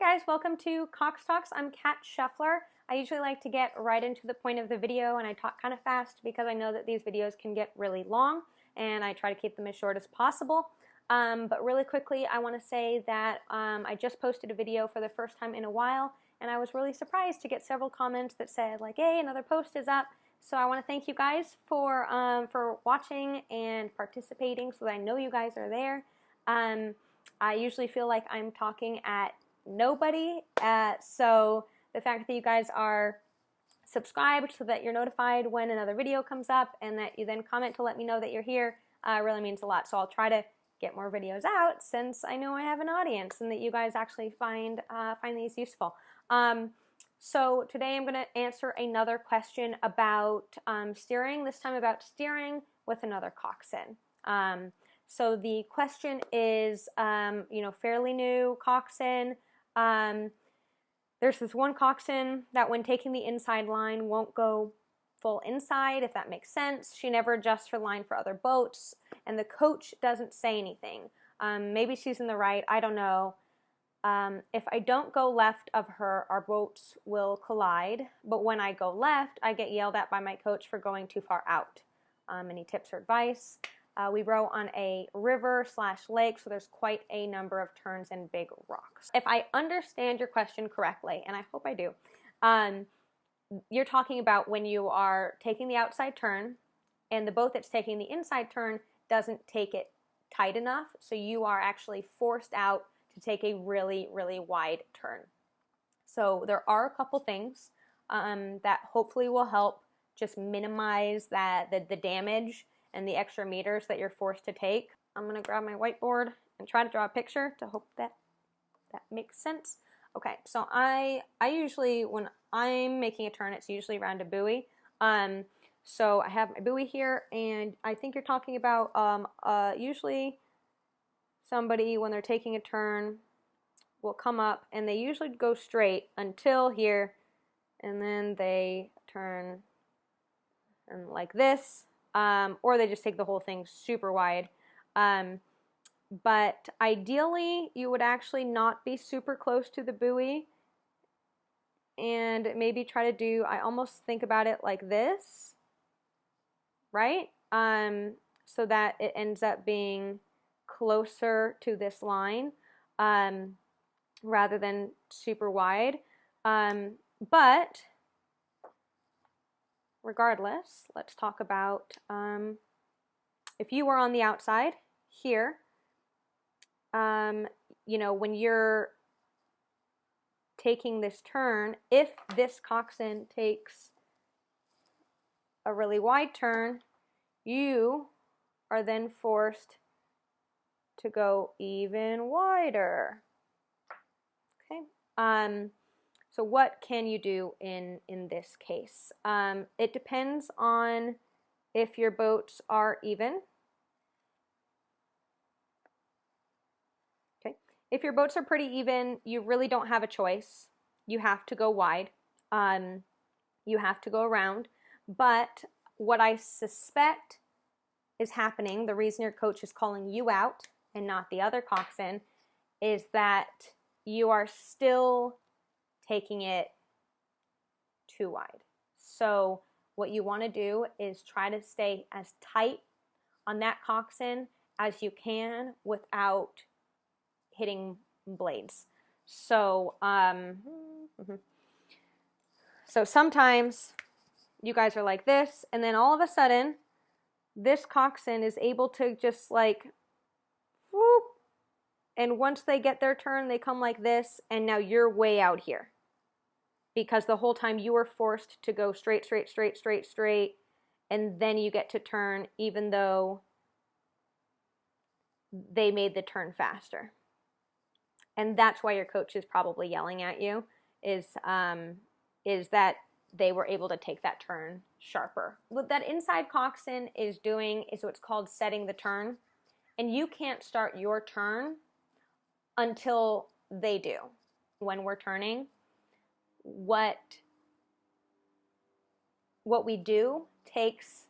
guys, welcome to Cox Talks. I'm Kat Sheffler. I usually like to get right into the point of the video and I talk kind of fast because I know that these videos can get really long and I try to keep them as short as possible. But really quickly, I want to say that I just posted a video for the first time in a while and I was really surprised to get several comments that said like, hey, another post is up. So I want to thank you guys for watching and participating so that I know you guys are there. I usually feel like I'm talking at nobody, so the fact that you guys are subscribed so that you're notified when another video comes up and that you then comment to let me know that you're here really means a lot. So I'll try to get more videos out since I know I have an audience and that you guys actually find these useful. So today I'm going to answer another question about steering, this time about steering with another coxswain. So the question is, fairly new coxswain. There's this one coxswain that when taking the inside line won't go full inside, if that makes sense. She never adjusts her line for other boats, and the coach doesn't say anything. Maybe she's in the right, I don't know. If I don't go left of her, our boats will collide, but when I go left, I get yelled at by my coach for going too far out. Any tips or advice? We row on a river/lake, so there's quite a number of turns and big rocks. If I understand your question correctly, and I hope I do, you're talking about when you are taking the outside turn and the boat that's taking the inside turn doesn't take it tight enough, so you are actually forced out to take a really, really wide turn. So there are a couple things that hopefully will help just minimize the damage and the extra meters that you're forced to take. I'm gonna grab my whiteboard and try to draw a picture to hope that makes sense. Okay, so I usually, when I'm making a turn, it's usually around a buoy. So I have my buoy here, and I think you're talking about usually somebody, when they're taking a turn, will come up, and they usually go straight until here, and then they turn and like this. Or they just take the whole thing super wide. But ideally, you would actually not be super close to the buoy and maybe try to do, I almost think about it like this, right? So that it ends up being closer to this line rather than super wide. But regardless, let's talk about if you were on the outside here, when you're taking this turn, if this coxswain takes a really wide turn, you are then forced to go even wider. Okay. So what can you do in this case? It depends on if your boats are even. Okay. If your boats are pretty even, you really don't have a choice. You have to go wide. You have to go around. But what I suspect is happening, the reason your coach is calling you out and not the other coxswain, is that you are still taking it too wide. So what you want to do is try to stay as tight on that coxswain as you can without hitting blades. So so sometimes you guys are like this, and then all of a sudden this coxswain is able to just like whoop, and once they get their turn, they come like this, and now you're way out here. Because the whole time you were forced to go straight, straight, straight, straight, straight, and then you get to turn even though they made the turn faster. And that's why your coach is probably yelling at you, is that they were able to take that turn sharper. What that inside coxswain is doing is what's called setting the turn, and you can't start your turn until they do. When we're turning, what we do takes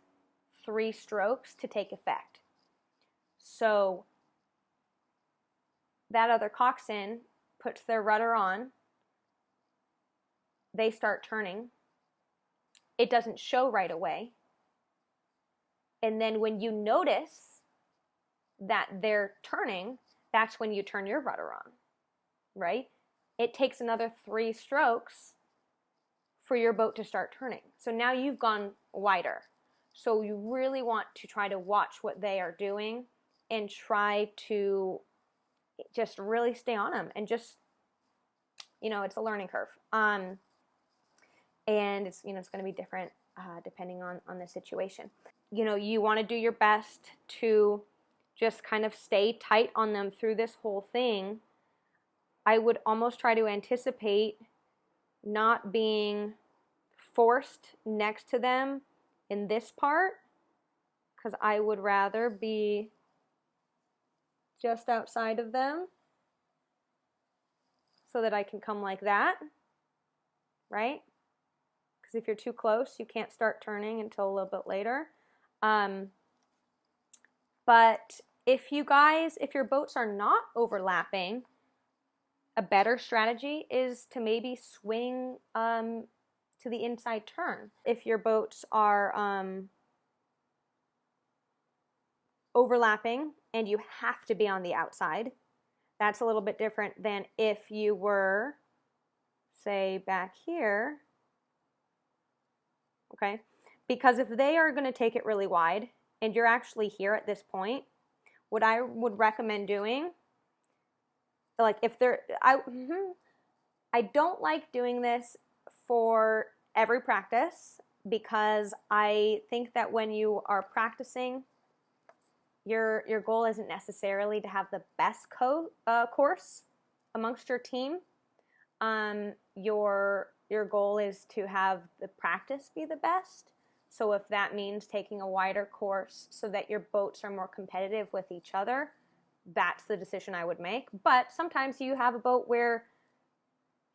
3 strokes to take effect. So that other coxswain puts their rudder on, they start turning. It doesn't show right away. And then when you notice that they're turning, that's when you turn your rudder on, right? It takes another 3 strokes for your boat to start turning. So now you've gone wider. So you really want to try to watch what they are doing and try to just really stay on them and just, it's a learning curve. And it's, it's going to be different depending on the situation. You want to do your best to just kind of stay tight on them through this whole thing. I would almost try to anticipate not being forced next to them in this part, because I would rather be just outside of them so that I can come like that, right? Because if you're too close, you can't start turning until a little bit later. But if your boats are not overlapping, a better strategy is to maybe swing to the inside turn. If your boats are overlapping and you have to be on the outside, that's a little bit different than if you were, say, back here, okay? Because if they are going to take it really wide and you're actually here at this point, what I would recommend doing, like if they're, I don't like doing this for every practice, because I think that when you are practicing, your goal isn't necessarily to have the best course amongst your team. Your goal is to have the practice be the best. So if that means taking a wider course so that your boats are more competitive with each other, that's the decision I would make. But sometimes you have a boat where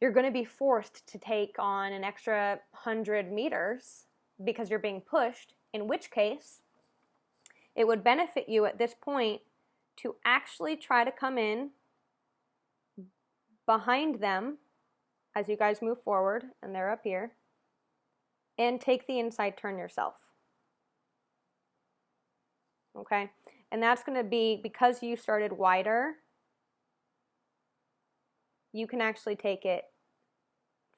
you're going to be forced to take on an extra 100 meters because you're being pushed, in which case it would benefit you at this point to actually try to come in behind them as you guys move forward, and they're up here, and take the inside turn yourself. Okay? And that's going to be, because you started wider, you can actually take it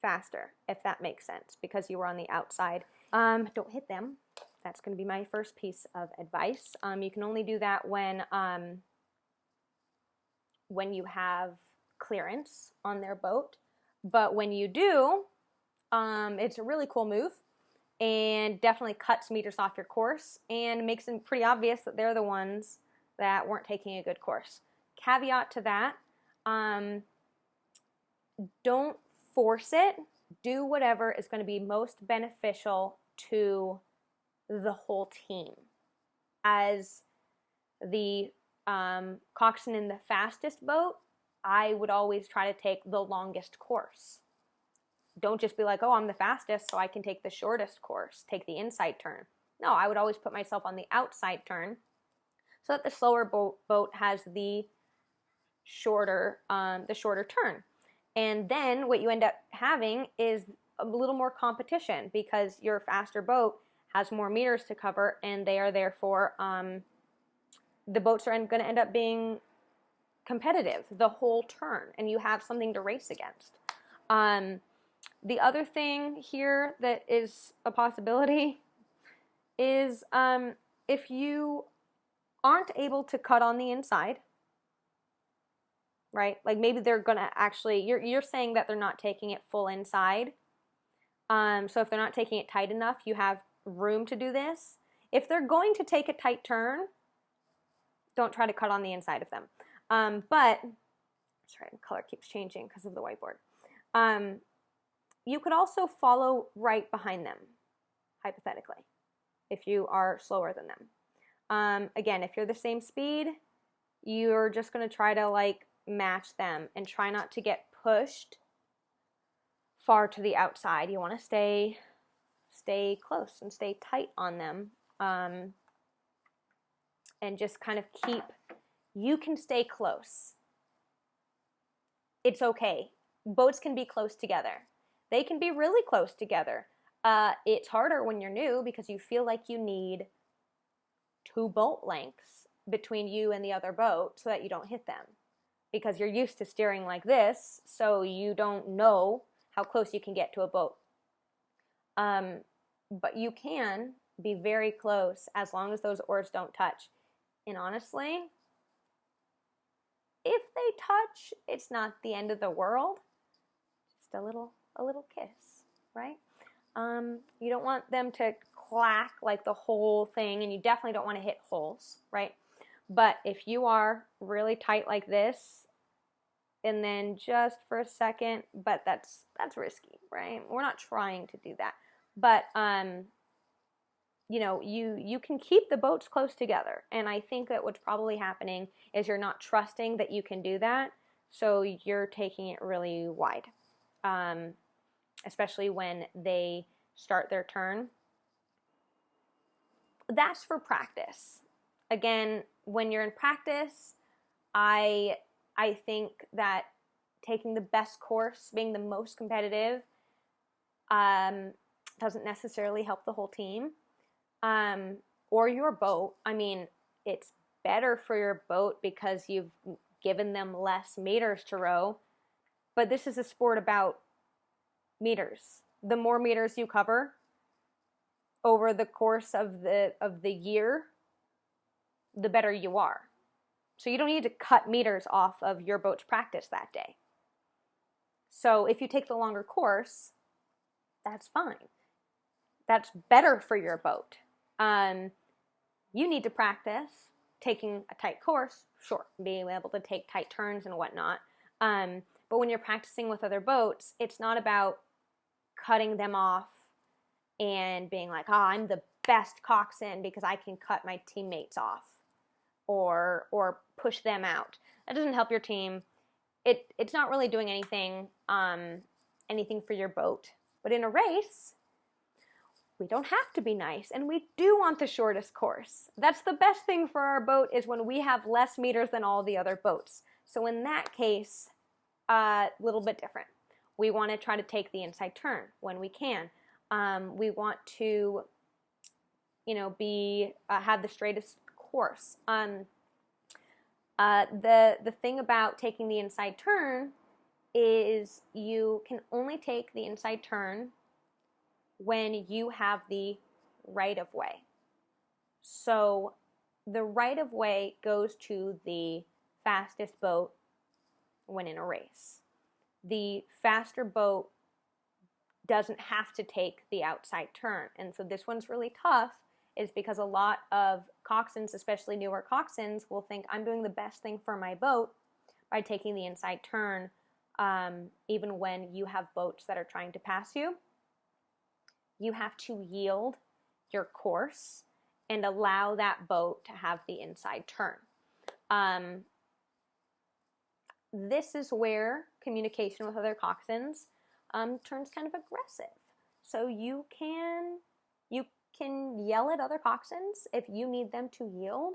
faster, if that makes sense, because you were on the outside. Don't hit them. That's going to be my first piece of advice. You can only do that when you have clearance on their boat. But when you do, it's a really cool move and definitely cuts meters off your course and makes it pretty obvious that they're the ones that weren't taking a good course. Caveat to that, don't force it. Do whatever is going to be most beneficial to the whole team. As the coxswain in the fastest boat, I would always try to take the longest course. Don't just be like, oh, I'm the fastest, so I can take the shortest course, take the inside turn. No, I would always put myself on the outside turn so that the slower boat has the shorter turn. And then what you end up having is a little more competition, because your faster boat has more meters to cover, and they are therefore, the boats are going to end up being competitive the whole turn, and you have something to race against. The other thing here that is a possibility is if you aren't able to cut on the inside, right? Like maybe they're going to actually, you're saying that they're not taking it full inside. So if they're not taking it tight enough, you have room to do this. If they're going to take a tight turn, don't try to cut on the inside of them. But, sorry, the color keeps changing because of the whiteboard. You could also follow right behind them, hypothetically, if you are slower than them. Again, if you're the same speed, you're just going to try to like match them and try not to get pushed far to the outside. You want to stay close and stay tight on them, and just kind of keep, you can stay close. it's okay. Boats can be close together. They can be really close together. It's harder when you're new because you feel like you need 2 boat lengths between you and the other boat so that you don't hit them, because you're used to steering like this, so you don't know how close you can get to a boat. But you can be very close as long as those oars don't touch. And honestly, if they touch, it's not the end of the world. Just a little kiss, right? You don't want them to clack like the whole thing, and you definitely don't want to hit holes, right? But if you are really tight like this, and then just for a second, but that's risky, right? We're not trying to do that. But you know, you can keep the boats close together, and I think that what's probably happening is you're not trusting that you can do that, so you're taking it really wide, especially when they start their turn. That's for practice. Again, when you're in practice, I think that taking the best course, being the most competitive, doesn't necessarily help the whole team. Or your boat. I mean, it's better for your boat because you've given them less meters to row, but this is a sport about meters. The more meters you cover over the course of the year, the better you are. So you don't need to cut meters off of your boat's practice that day. So if you take the longer course, that's fine. That's better for your boat. You need to practice taking a tight course, sure, being able to take tight turns and whatnot. But when you're practicing with other boats, it's not about cutting them off and being like, I'm the best coxswain because I can cut my teammates off or push them out. That doesn't help your team. It's not really doing anything for your boat. But in a race, we don't have to be nice, and we do want the shortest course. That's the best thing for our boat, is when we have less meters than all the other boats. So in that case, a little bit different. We want to try to take the inside turn when we can. We want to, you know, have the straightest course. The thing about taking the inside turn is you can only take the inside turn when you have the right of way. So the right of way goes to the fastest boat when in a race. The faster boat doesn't have to take the outside turn. And so this one's really tough, is because a lot of coxswains, especially newer coxswains, will think, I'm doing the best thing for my boat by taking the inside turn, even when you have boats that are trying to pass you. You have to yield your course and allow that boat to have the inside turn. This is where communication with other coxswains turns kind of aggressive. So you can yell at other coxswains if you need them to yield,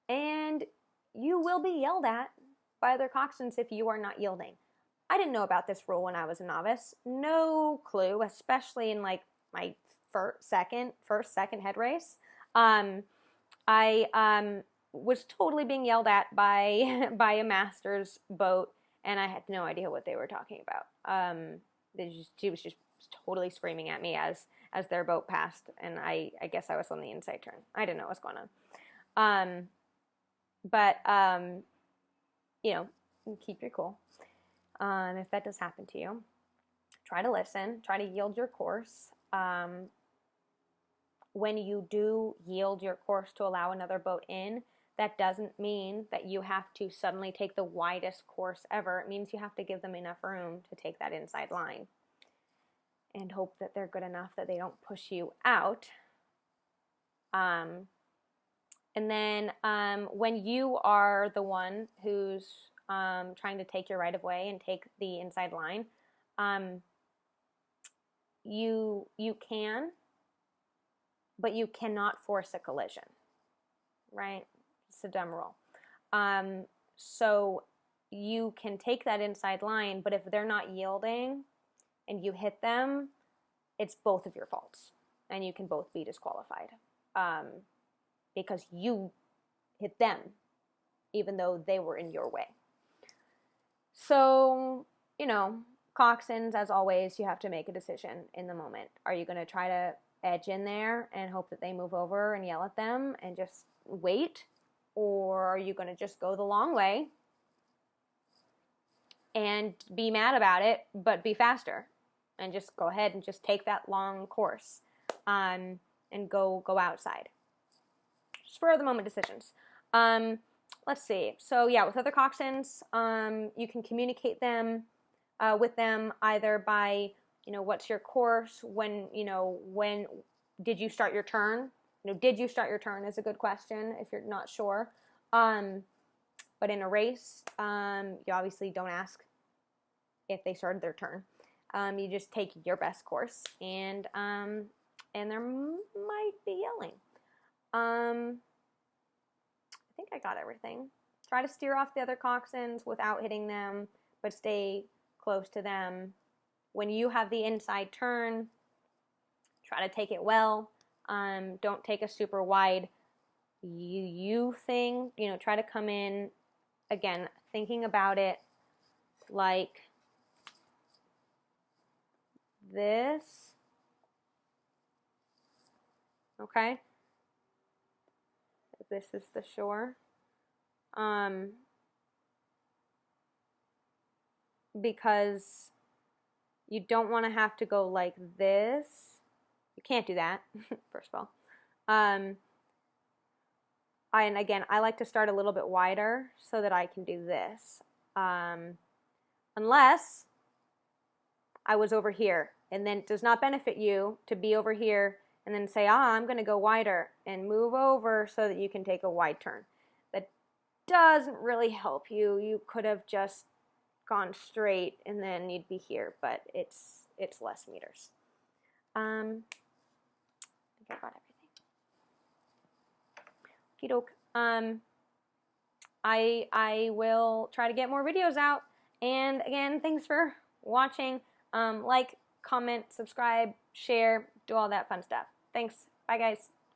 and you will be yelled at by other coxswains if you are not yielding. I didn't know about this rule when I was a novice. No clue, especially in like my first, second head race. I was totally being yelled at by a master's boat, and I had no idea what they were talking about. She was just totally screaming at me as their boat passed, and I guess I was on the inside turn. I didn't know what was going on. But you know, keep your cool. If that does happen to you, try to listen, try to yield your course. When you do yield your course to allow another boat in, that doesn't mean that you have to suddenly take the widest course ever. It means you have to give them enough room to take that inside line and hope that they're good enough that they don't push you out. And then when you are the one who's trying to take your right of way and take the inside line, you can, but you cannot force a collision, right? It's a dumb rule. So you can take that inside line, but if they're not yielding and you hit them, it's both of your faults, and you can both be disqualified because you hit them, even though they were in your way. So, you know, coxswains, as always, you have to make a decision in the moment. Are you going to try to edge in there and hope that they move over and yell at them and just wait? Or are you going to just go the long way and be mad about it, but be faster and just go ahead and just take that long course and go outside? Spur of the moment decisions. Let's see. So yeah, with other coxswains, you can communicate them with them either by, you know, what's your course? When did you start your turn? You know, did you start your turn is a good question if you're not sure. But in a race, you obviously don't ask if they started their turn. You just take your best course, and there might be yelling. I think I got everything. Try to steer off the other coxswains without hitting them, but stay close to them. When you have the inside turn, try to take it well. Don't take a super wide you thing. You know, try to come in, again, thinking about it like this. Okay? This is the shore. Because you don't want to have to go like this. You can't do that, first of all. And again, I like to start a little bit wider so that I can do this. Unless I was over here, and then it does not benefit you to be over here and then say, I'm going to go wider and move over so that you can take a wide turn. That doesn't really help you. You could have just gone straight and then you'd be here, but it's less meters. I think I got everything. Okey doke. I will try to get more videos out. And again, thanks for watching. Like, comment, subscribe, share, do all that fun stuff. Thanks. Bye, guys.